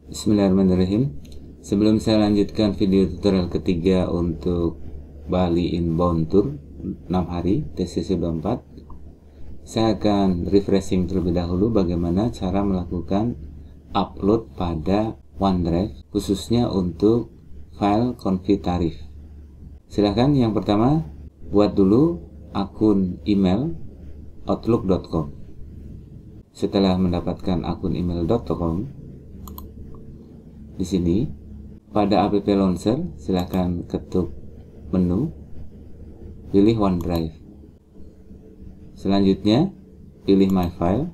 Bismillahirrahmanirrahim. Sebelum saya lanjutkan video tutorial ketiga untuk Bali Inbound Tour 6 hari TCC 24, saya akan refreshing terlebih dahulu bagaimana cara melakukan upload pada OneDrive khususnya untuk file konfi tarif. Silahkan yang pertama buat dulu akun email outlook.com. Setelah mendapatkan akun email.com, di sini pada app launcher silahkan ketuk menu, pilih OneDrive. Selanjutnya pilih My File.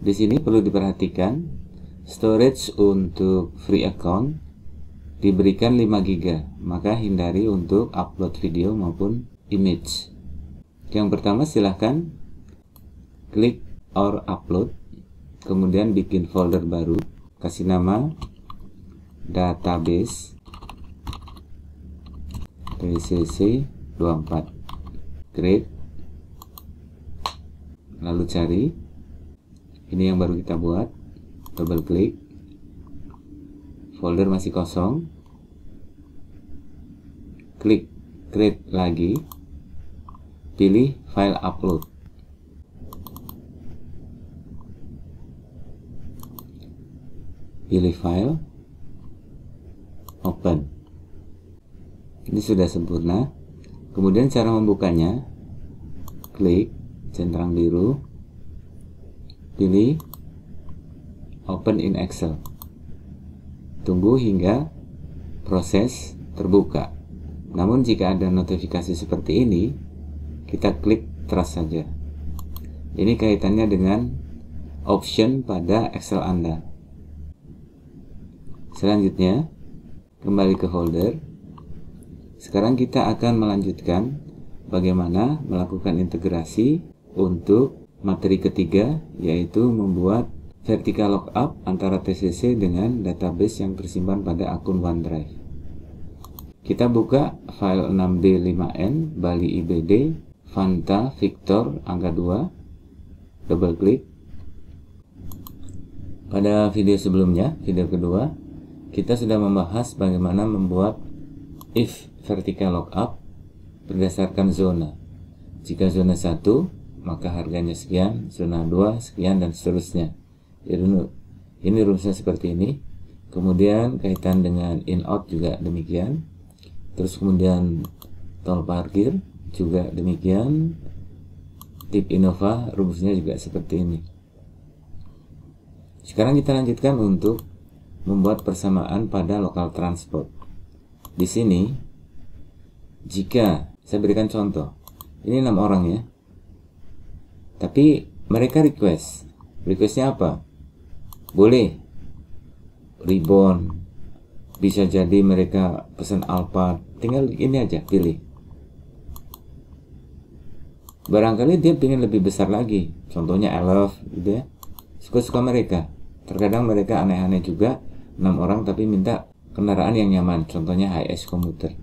Di sini perlu diperhatikan storage untuk free account diberikan 5 GB, maka hindari untuk upload video maupun image. Yang pertama silahkan klik or upload, kemudian bikin folder baru, kasih nama database TCC 24, create, lalu cari ini yang baru kita buat, double klik, folder masih kosong, klik create lagi, pilih file upload, pilih file, open. Ini sudah sempurna. Kemudian cara membukanya, klik centang biru, pilih open in Excel, tunggu hingga proses terbuka. Namun jika ada notifikasi seperti ini, kita klik trust saja. Ini kaitannya dengan option pada Excel Anda. Selanjutnya kembali ke folder. Sekarang kita akan melanjutkan bagaimana melakukan integrasi untuk materi ketiga, yaitu membuat vertical lookup antara TCC dengan database yang tersimpan pada akun OneDrive. Kita buka file 6D5N Bali IBD Fanta Victor angka 2, double klik. Pada video sebelumnya, video kedua, kita sudah membahas bagaimana membuat if vertical lookup berdasarkan zona. Jika zona 1, maka harganya sekian, zona 2 sekian, dan seterusnya. Jadi ini rumusnya seperti ini. Kemudian kaitan dengan in out juga demikian. Terus kemudian tol parkir juga demikian. Tip Innova rumusnya juga seperti ini. Sekarang kita lanjutkan untuk membuat persamaan pada local transport. Di sini, jika saya berikan contoh, ini 6 orang ya, tapi mereka requestnya apa? Boleh Ribbon, bisa jadi mereka pesan Alphard, tinggal ini aja pilih. Barangkali dia ingin lebih besar lagi, contohnya Elf gitu ya, suka-suka mereka. Terkadang mereka aneh-aneh juga, 6 orang tapi minta kendaraan yang nyaman, contohnya HiAce komuter.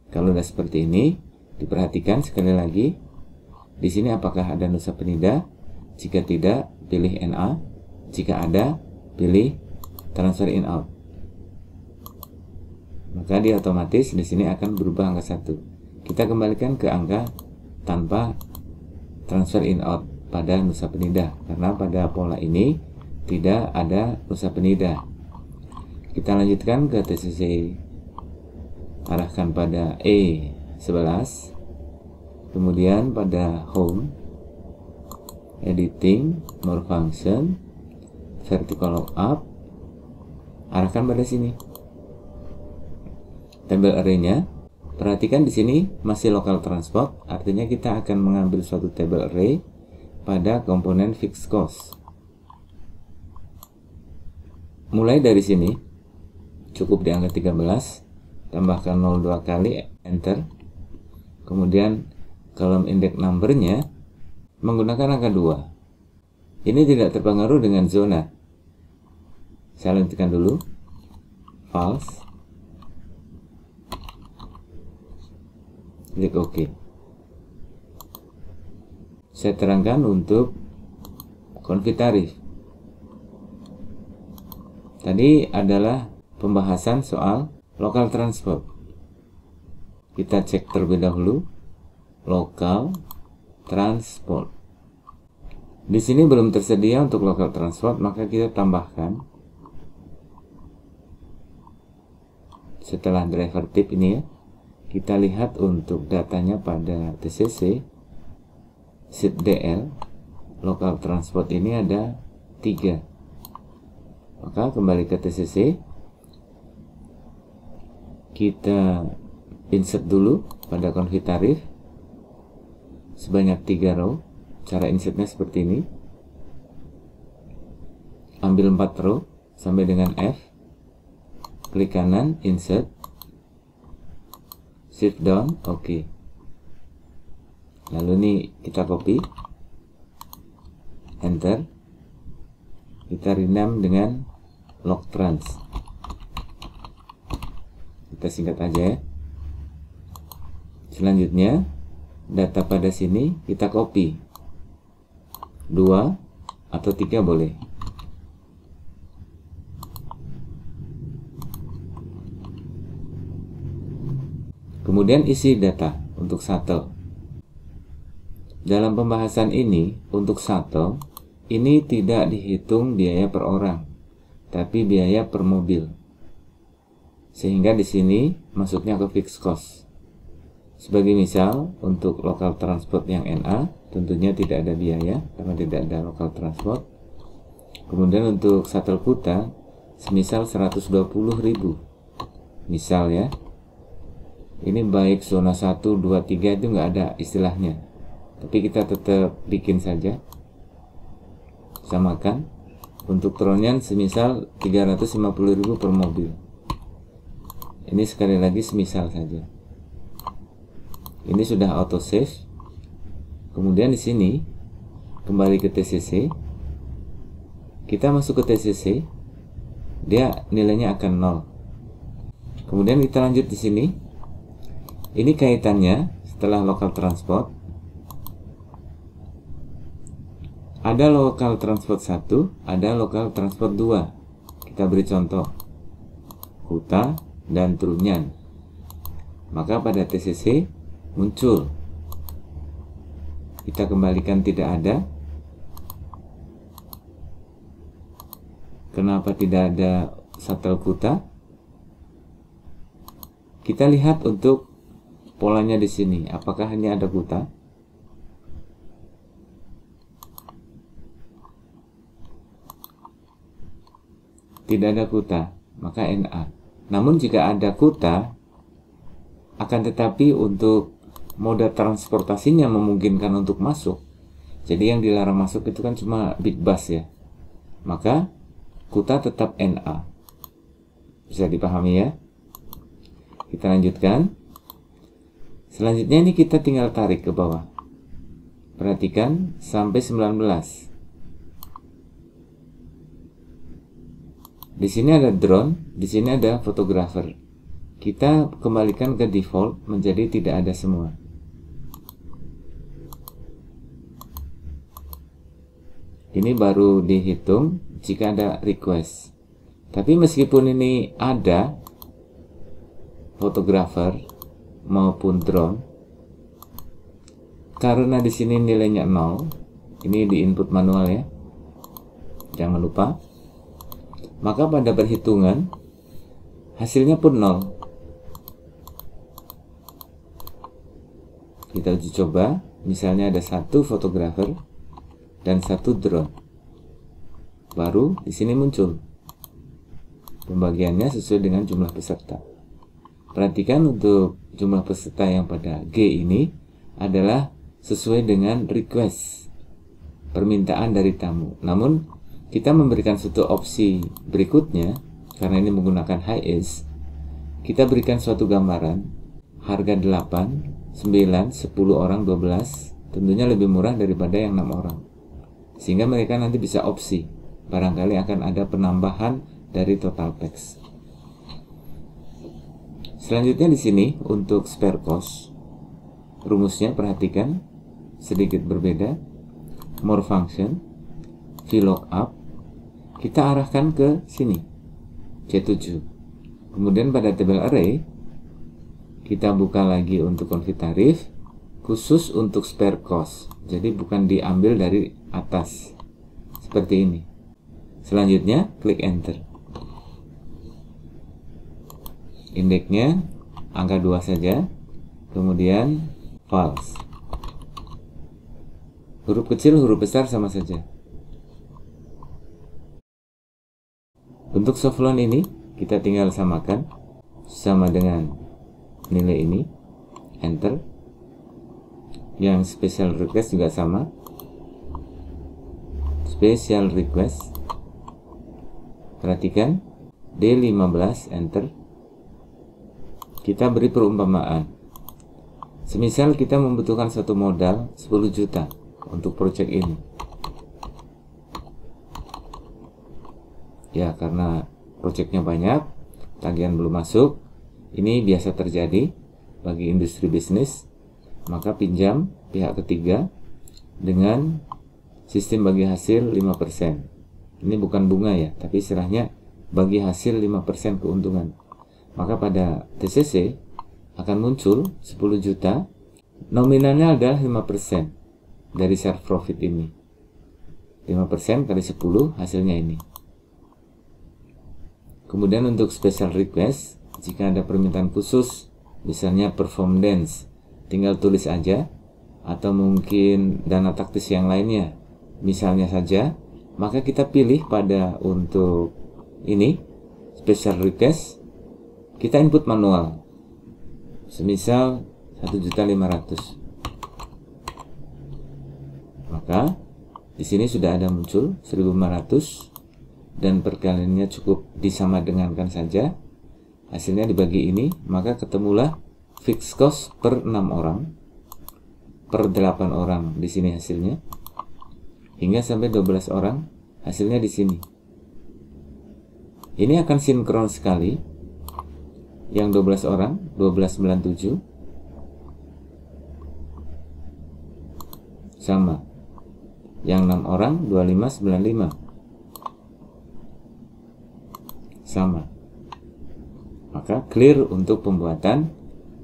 Kalau udah seperti ini, diperhatikan sekali lagi, di sini apakah ada Nusa Penida? Jika tidak, pilih NA. Jika ada, pilih transfer in out. Maka dia otomatis di sini akan berubah angka 1. Kita kembalikan ke angka tanpa transfer in out pada Nusa Penida, karena pada pola ini tidak ada Nusa Penida. Kita lanjutkan ke TCC, arahkan pada E11, kemudian pada home, editing, more function, vertical lookup, arahkan pada sini. Table array-nya, perhatikan di sini masih local transport, artinya kita akan mengambil suatu table array pada komponen fixed cost. Mulai dari sini, cukup di angka 13, tambahkan 02 kali, enter. Kemudian kolom index numbernya menggunakan angka 2. Ini tidak terpengaruh dengan zona. Saya lanjutkan dulu, false, klik OK. Saya terangkan untuk konfi tarif. Tadi adalah pembahasan soal local transport. Kita cek terlebih dahulu local transport. Di sini belum tersedia untuk local transport, maka kita tambahkan setelah driver tip ini ya. Kita lihat untuk datanya pada TCC SIT DL local transport ini ada 3. Maka kembali ke TCC, kita insert dulu pada konfig tarif sebanyak 3 row. Cara insertnya seperti ini. Ambil 4 row sampai dengan F, klik kanan, insert, shift down, oke. Lalu ini kita copy, enter, kita rename dengan logtrans. Kita singkat aja ya. Selanjutnya data pada sini kita copy 2 atau 3 boleh. Kemudian isi data untuk shuttle. Dalam pembahasan ini untuk shuttle ini tidak dihitung biaya per orang, tapi biaya per mobil. Sehingga di sini masuknya ke fixed cost. Sebagai misal untuk local transport yang NA tentunya tidak ada biaya karena tidak ada local transport. Kemudian untuk shuttle Kuta semisal 120.000. Misal ya. Ini baik zona 1, 2, 3 itu nggak ada istilahnya. Tapi kita tetap bikin saja. Samakan. Untuk Tronian semisal 350.000 per mobil. Ini sekali lagi semisal saja. Ini sudah auto save. Kemudian di sini kembali ke TCC. Kita masuk ke TCC. Dia nilainya akan 0. Kemudian kita lanjut di sini. Ini kaitannya setelah local transport. Ada local transport 1, ada local transport 2. Kita beri contoh. Kuta dan Trunyan. Maka pada TCC muncul. Kita kembalikan tidak ada. Kenapa tidak ada shuttle Kuta? Kita lihat untuk polanya di sini, apakah hanya ada Kuta? Tidak ada Kuta, maka NA. Namun jika ada Kuta, akan tetapi untuk moda transportasinya memungkinkan untuk masuk. Jadi yang dilarang masuk itu kan cuma big bus ya. Maka Kuta tetap NA. Bisa dipahami ya? Kita lanjutkan. Selanjutnya ini kita tinggal tarik ke bawah. Perhatikan sampai 19. Di sini ada drone, di sini ada fotografer. Kita kembalikan ke default menjadi tidak ada semua. Ini baru dihitung jika ada request. Tapi meskipun ini ada fotografer maupun drone, karena di sini nilainya 0, ini di input manual ya, jangan lupa, maka pada perhitungan hasilnya pun 0. Kita uji coba, misalnya ada 1 fotografer dan 1 drone, baru di sini muncul pembagiannya sesuai dengan jumlah peserta. Perhatikan untuk jumlah peserta yang pada G ini adalah sesuai dengan request, permintaan dari tamu. Namun kita memberikan suatu opsi berikutnya, karena ini menggunakan HiAce, kita berikan suatu gambaran harga 8, 9, 10 orang, 12 tentunya lebih murah daripada yang 6 orang, sehingga mereka nanti bisa opsi, barangkali akan ada penambahan dari total packs. Selanjutnya di sini untuk spare cost, rumusnya perhatikan sedikit berbeda. More function, vlookup, kita arahkan ke sini. C7. Kemudian pada tabel array kita buka lagi untuk config tarif khusus untuk spare cost, jadi bukan diambil dari atas seperti ini. Selanjutnya klik enter. Indeksnya angka 2 saja, kemudian false. Huruf kecil, huruf besar sama saja. Untuk soft loan ini kita tinggal samakan sama dengan nilai ini, enter. Yang special request juga sama, special request. Perhatikan D15, enter. Kita beri perumpamaan. Semisal kita membutuhkan satu modal 10 juta untuk project ini. Ya, karena projectnya banyak, tagihan belum masuk. Ini biasa terjadi bagi industri bisnis. Maka pinjam pihak ketiga dengan sistem bagi hasil 5%. Ini bukan bunga ya, tapi istilahnya bagi hasil 5% keuntungan. Maka pada TCC akan muncul 10 juta, nominalnya adalah 5% dari share profit ini. 5% kali 10 hasilnya ini. Kemudian untuk special request, jika ada permintaan khusus, misalnya perform dance, tinggal tulis aja, atau mungkin dana taktis yang lainnya, misalnya saja, maka kita pilih pada untuk ini, special request, kita input manual, semisal 1.500.000. Maka di sini sudah ada muncul 1.500 dan perkaliannya cukup disama dengankan saja. Hasilnya dibagi ini, maka ketemulah fixed cost per 6 orang, per 8 orang di sini hasilnya, hingga sampai 12 orang hasilnya di sini. Ini akan sinkron sekali. Yang 12 orang 1297 sama. Yang 6 orang 2595 sama. Maka clear untuk pembuatan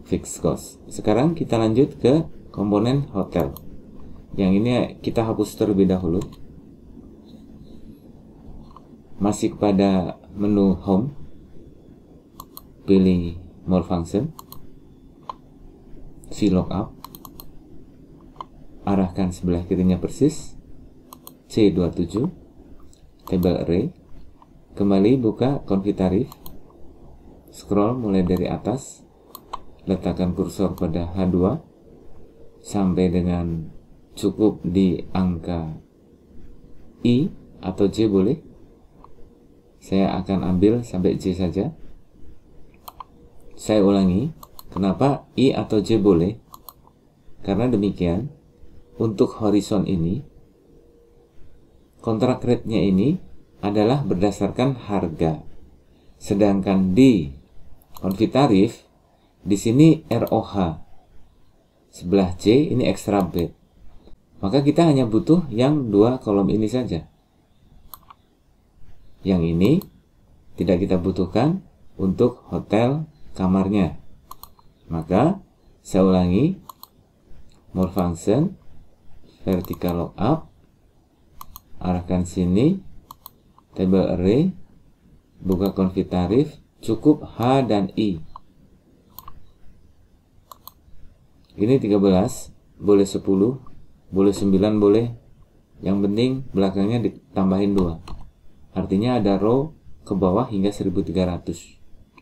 fixed cost. Sekarang kita lanjut ke komponen hotel. Yang ini kita hapus terlebih dahulu. Masih pada menu home, pilih more function, VLOOKUP, arahkan sebelah kirinya persis, C27, table array, kembali buka config tarif, scroll mulai dari atas, letakkan kursor pada H2 sampai dengan cukup di angka I atau J boleh. Saya akan ambil sampai J saja. Saya ulangi, kenapa I atau J boleh? Karena demikian, untuk horizon ini, kontrak rate-nya ini adalah berdasarkan harga. Sedangkan di config tarif, di sini ROH. Sebelah C ini extra bed. Maka kita hanya butuh yang 2 kolom ini saja. Yang ini tidak kita butuhkan untuk hotel kamarnya. Maka saya ulangi, more function, vertical lookup, arahkan sini, table array, buka config tarif, cukup H dan I. Ini 13, boleh 10, boleh 9, boleh. Yang penting belakangnya ditambahin 2. Artinya ada row ke bawah hingga 1300.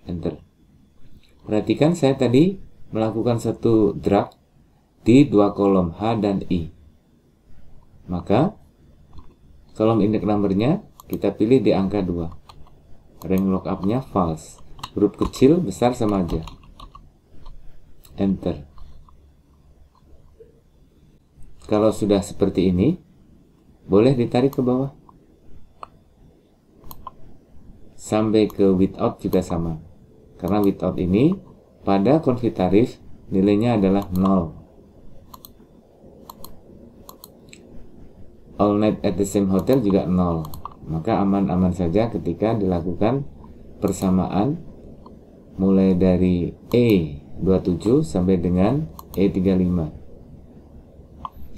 Enter. Perhatikan saya tadi melakukan satu drag di 2 kolom H dan I. Maka kolom indeks numbernya kita pilih di angka 2. Rank lookupnya false. Huruf kecil besar sama aja. Enter. Kalau sudah seperti ini, boleh ditarik ke bawah. Sampai ke without juga sama. Karena without ini pada config tarif nilainya adalah 0. All night at the same hotel juga 0. Maka aman-aman saja ketika dilakukan persamaan mulai dari E27 sampai dengan E35.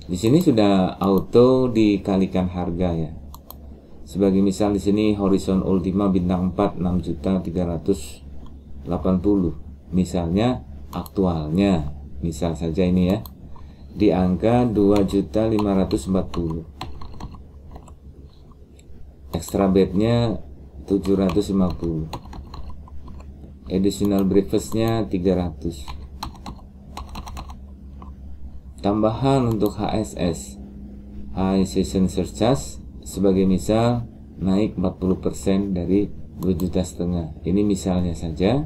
Di sini sudah auto dikalikan harga ya. Sebagai misal di sini horizon ultima bintang 4 6.380. Misalnya aktualnya, misal saja ini ya, di angka 2.540. Extra bednya 750. Additional breakfastnya 300. Tambahan untuk HSS, High Season Surcharge, sebagai misal naik 40% dari 2,5 juta. Ini misalnya saja,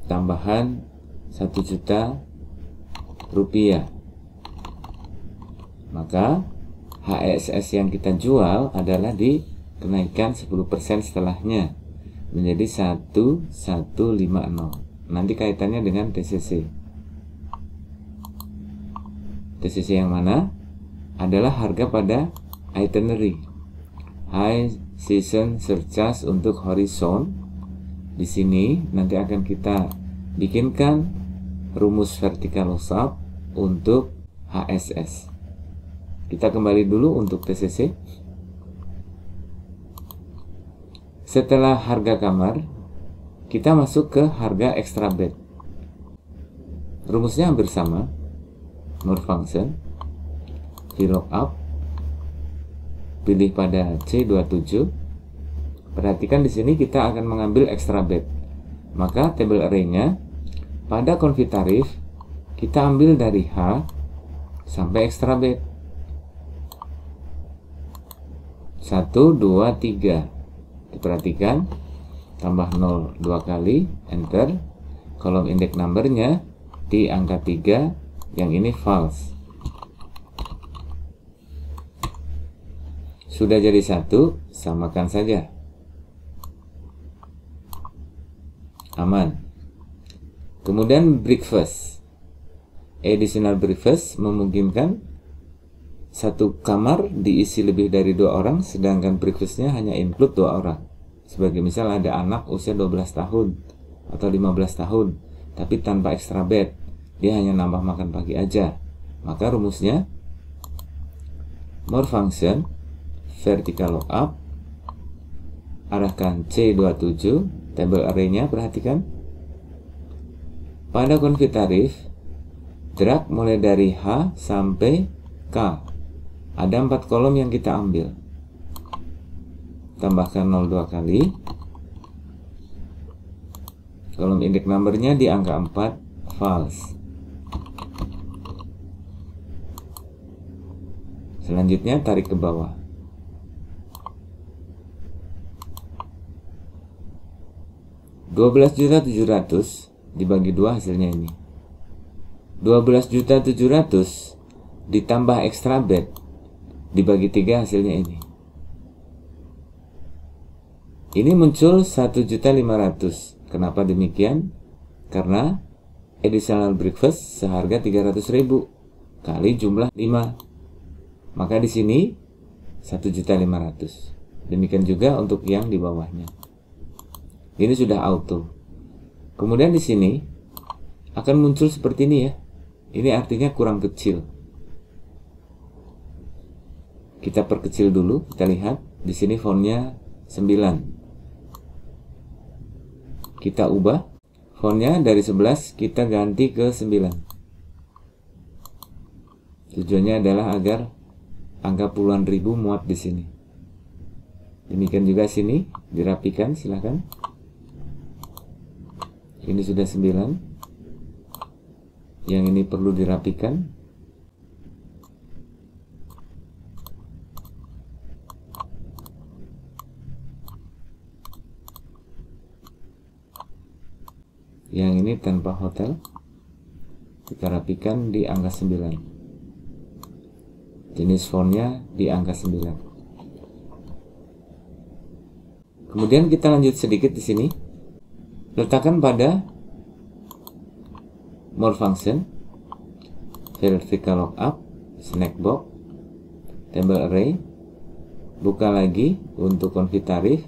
tambahan 1 juta rupiah. Maka HSS yang kita jual adalah dikenaikan 10% setelahnya menjadi 1150. Nanti kaitannya dengan TCC. TCC yang mana? Adalah harga pada itinerary. High Season Surcharge untuk horizon. Di sini nanti akan kita bikinkan rumus vertical loss up untuk HSS. Kita kembali dulu untuk TCC. Setelah harga kamar, kita masuk ke harga extra bed. Rumusnya hampir sama. More function, VLOOKUP, pilih pada C27. Perhatikan di sini kita akan mengambil extra bed. Maka table array-nya pada konfig tarif kita ambil dari H sampai extra bed. 1, 2, 3. Diperhatikan, tambah 0 2 kali, enter. Kolom index numbernya di angka 3, yang ini false. Sudah jadi 1, samakan saja. Aman. Kemudian breakfast. Additional breakfast memungkinkan satu kamar diisi lebih dari 2 orang, sedangkan breakfastnya hanya include 2 orang. Sebagai misal ada anak usia 12 tahun atau 15 tahun, tapi tanpa extra bed, dia hanya nambah makan pagi aja. Maka rumusnya more function, vertical lookup, arahkan C27, table array-nya perhatikan. Pada konfig tarif, drag mulai dari H sampai K. Ada 4 kolom yang kita ambil. Tambahkan 0 2 kali. Kolom index numbernya di angka 4, false. Selanjutnya tarik ke bawah. $12.700.000 dibagi 2 hasilnya ini. 12.700.000 ditambah extra bed dibagi 3 hasilnya ini. Ini muncul 1.500.000. Kenapa demikian? Karena additional breakfast seharga 300.000 kali jumlah 5. Maka di sini 1.500.000. Demikian juga untuk yang di bawahnya. Ini sudah auto. Kemudian di sini akan muncul seperti ini ya. Ini artinya kurang kecil. Kita perkecil dulu, kita lihat di sini fontnya 9. Kita ubah fontnya dari 11 kita ganti ke 9. Tujuannya adalah agar angka puluhan ribu muat di sini. Demikian juga sini dirapikan, silahkan. Ini sudah 9. Yang ini perlu dirapikan. Yang ini tanpa hotel, kita rapikan di angka 9. Jenis fontnya di angka 9. Kemudian kita lanjut sedikit di sini. Letakkan pada more function, vertical lookup, snack box, table array. Buka lagi untuk konfig tarif.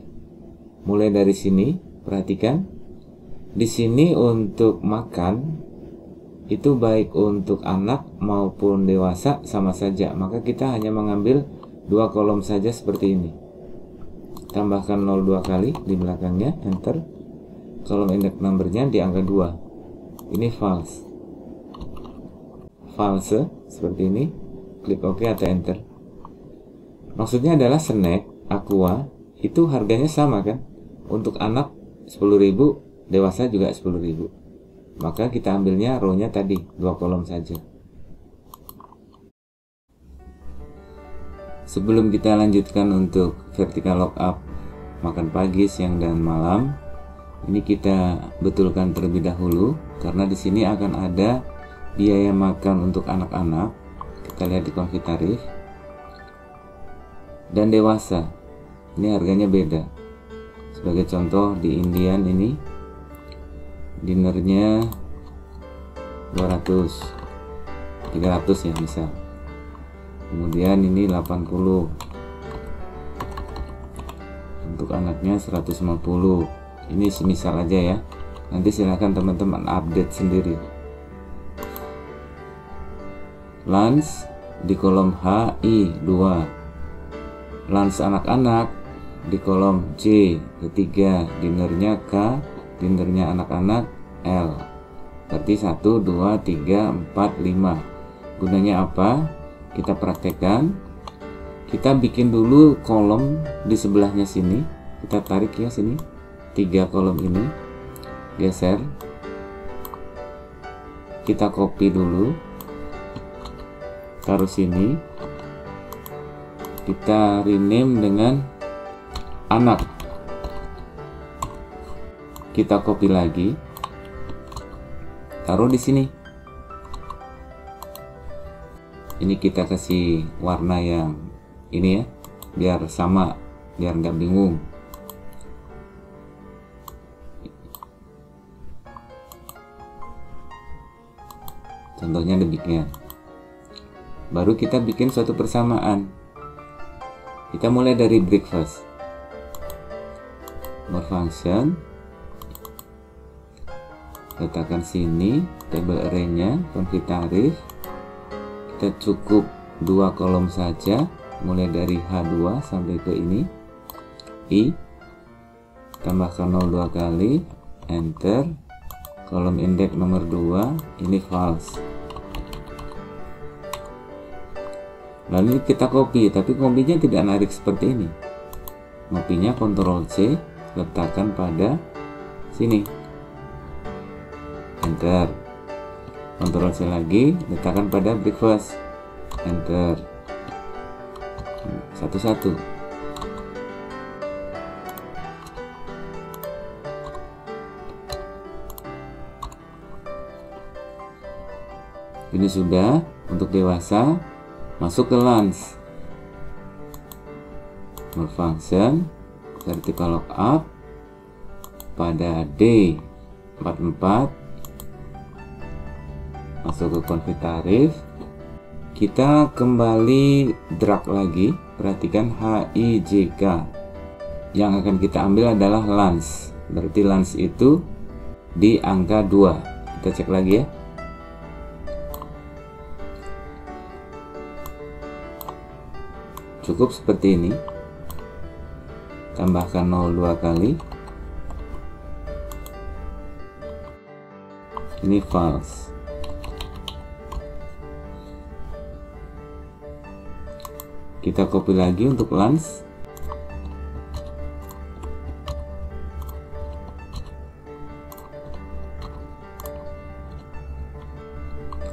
mulai dari sini, perhatikan. Di sini untuk makan itu baik untuk anak maupun dewasa sama saja, maka kita hanya mengambil 2 kolom saja seperti ini. Tambahkan 02 kali di belakangnya, enter. Kolom index numbernya di angka 2. Ini false. False seperti ini. Klik OK atau enter. Maksudnya adalah snack Aqua itu harganya sama kan? Untuk anak 10.000, dewasa juga 10.000. Maka kita ambilnya row-nya tadi 2 kolom saja. Sebelum kita lanjutkan untuk vertical lookup makan pagi, siang, dan malam, ini kita betulkan terlebih dahulu karena di sini akan ada biaya makan untuk anak-anak. Kita lihat di konfig tarif. Dan dewasa. Ini harganya beda. Sebagai contoh di Indian ini dinernya 200, 300 ya misal. Kemudian ini 80. Untuk anaknya 150. Ini semisal aja ya. Nanti silahkan teman-teman update sendiri. Lunch di kolom H, I, 2. Lunch anak-anak di kolom C, ketiga. Dinernya K, dinernya anak-anak L. Berarti 1, 2, 3, 4, 5. Gunanya apa? Kita praktekkan. Kita bikin dulu kolom di sebelahnya sini. Kita tarik ya sini. 3 kolom ini. Geser. Kita copy dulu. Taruh sini. Kita rename dengan anak. Kita copy lagi. Taruh di sini. Ini kita kasih warna yang ini ya, biar sama, biar nggak bingung. Contohnya demikian. Baru kita bikin suatu persamaan. Kita mulai dari breakfast. More function. Letakkan sini table array-nya, konfig tarif. Kita cukup 2 kolom saja, mulai dari H2 sampai ke ini. I. Tambahkan 02 kali, enter. Kolom indeks nomor 2, ini false. Lalu kita copy, tapi copy-nya tidak narik seperti ini. Copy-nya Ctrl C, letakkan pada sini. Enter. Ctrl C lagi, letakkan pada breakfast. Enter. Satu-satu. Ini sudah untuk dewasa. Masuk ke lunch. More function, vertical lookup pada D 44. Masuk ke konfig tarif. Kita kembali drag lagi. Perhatikan HIJK. Yang akan kita ambil adalah lunch. Berarti lunch itu di angka 2. Kita cek lagi ya. Cukup seperti ini. Tambahkan 02 kali. Ini false. Kita copy lagi untuk lunch.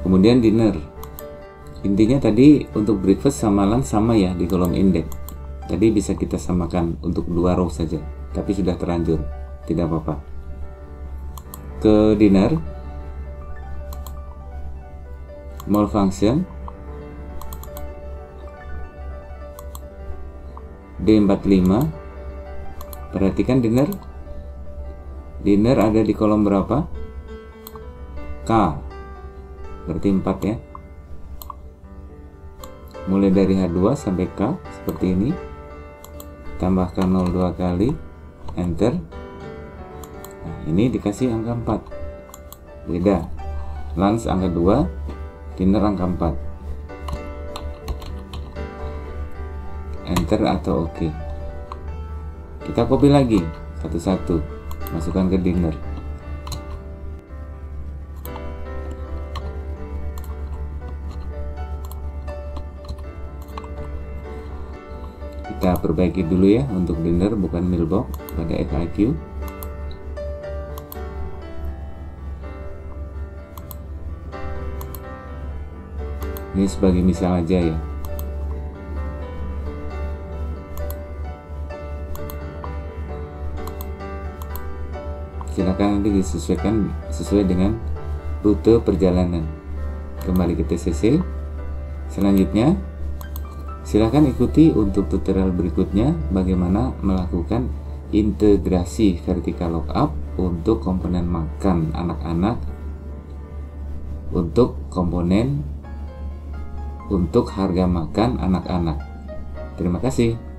Kemudian dinner. Intinya tadi untuk breakfast sama lunch sama ya di kolom indeks. Tadi bisa kita samakan untuk 2 row saja, tapi sudah terlanjur, tidak apa-apa. Ke dinner, more function, D45. Perhatikan dinner. Dinner ada di kolom berapa? K. Berarti 4 ya. Mulai dari H2 sampai K seperti ini. Tambahkan 02 kali, enter. Nah, ini dikasih angka 4, beda. Lunch angka 2, dinner angka 4, enter atau oke. Kita copy lagi satu-satu, masukkan ke dinner. Kita perbaiki dulu ya untuk dinner, bukan mailbox, pada FAQ. Ini sebagai misal aja ya. Silakan nanti disesuaikan sesuai dengan rute perjalanan. Kembali ke TCC. Selanjutnya, silakan ikuti untuk tutorial berikutnya bagaimana melakukan integrasi vertical lookup untuk komponen makan anak-anak, untuk komponen untuk harga makan anak-anak. Terima kasih.